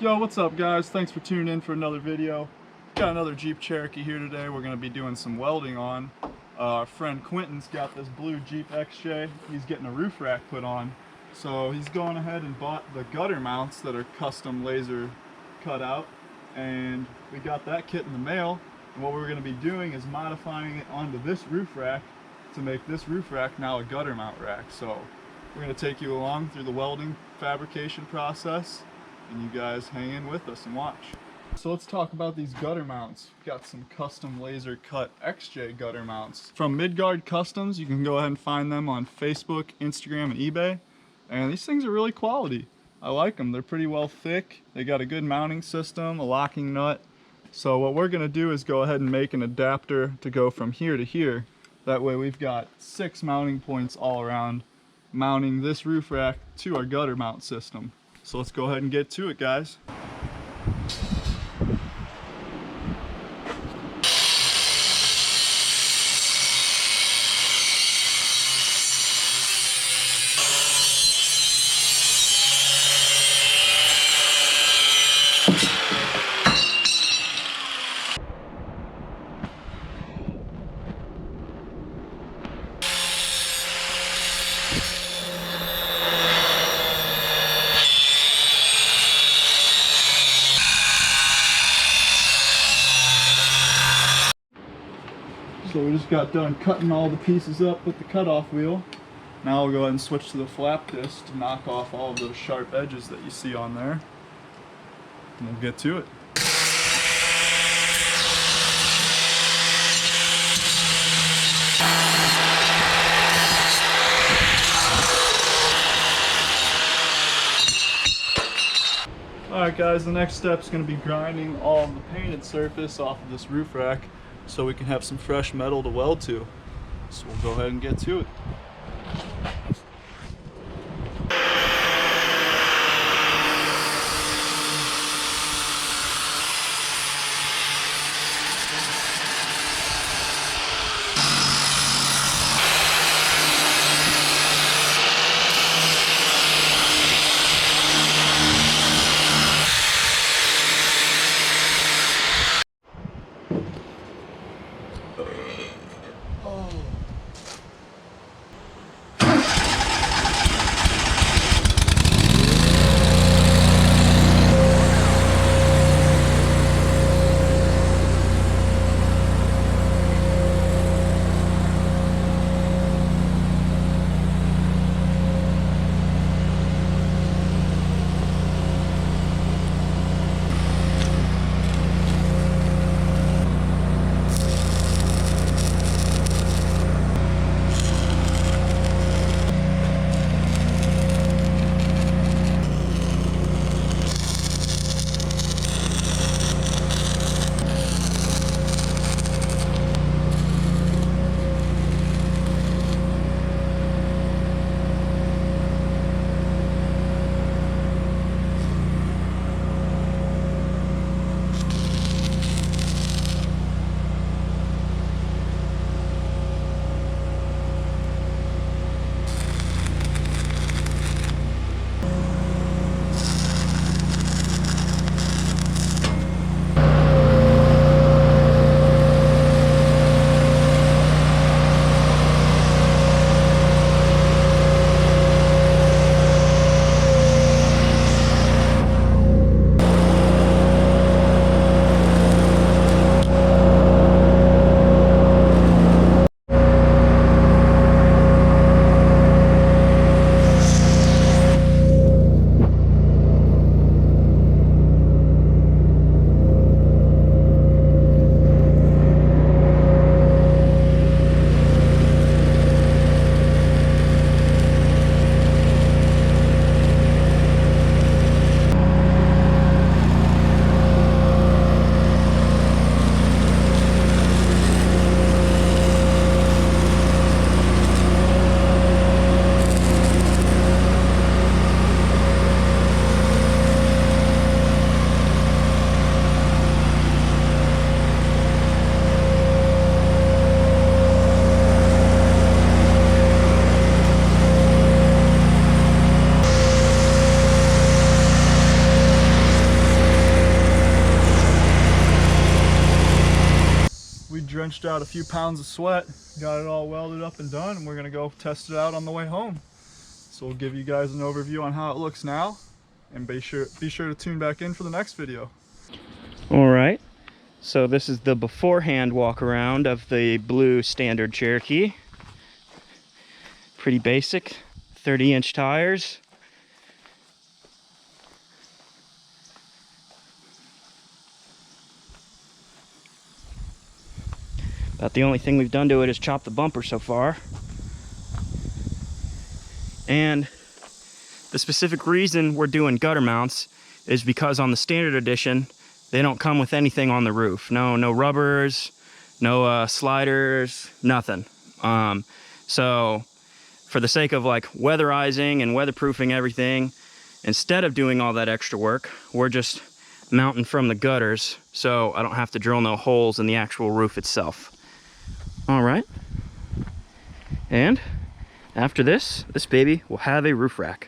Yo, what's up guys? Thanks for tuning in for another video. Got another Jeep Cherokee here today we're going to be doing some welding on. Our friend Quentin's got this blue Jeep XJ. He's getting a roof rack put on. So he's gone ahead and bought the gutter mounts that are custom laser cut out. And we got that kit in the mail. And what we're going to be doing is modifying it onto this roof rack to make this roof rack now a gutter mount rack. So we're going to take you along through the welding fabrication process. And you guys hang in with us and watch. So let's talk about these gutter mounts. We've got some custom laser cut XJ gutter mounts from Midgard Customs. You can go ahead and find them on Facebook, Instagram, and eBay. And these things are really quality. I like them. They're pretty well thick. They got a good mounting system, a locking nut. So what we're going to do is go ahead and make an adapter to go from here to here. That way we've got 6 mounting points all around, mounting this roof rack to our gutter mount system. So let's go ahead and get to it, guys. So we just got done cutting all the pieces up with the cutoff wheel. Now we'll go ahead and switch to the flap disc to knock off all of those sharp edges that you see on there. And we'll get to it. Alright guys, the next step is going to be grinding all of the painted surface off of this roof rack so we can have some fresh metal to weld to. So we'll go ahead and get to it. pushed out a few pounds of sweat, got it all welded up and done, and we're gonna go test it out on the way home. So we'll give you guys an overview on how it looks now, and be sure to tune back in for the next video. All right, so this is the beforehand walk around of the blue standard Cherokee. Pretty basic, 30-inch tires. About the only thing we've done to it is chop the bumper so far. And the specific reason we're doing gutter mounts is because on the standard edition, they don't come with anything on the roof. No rubbers, no sliders, nothing. So for the sake of like weatherizing and weatherproofing everything, instead of doing all that extra work, we're just mounting from the gutters, so I don't have to drill no holes in the actual roof itself. All right, and after this baby will have a roof rack.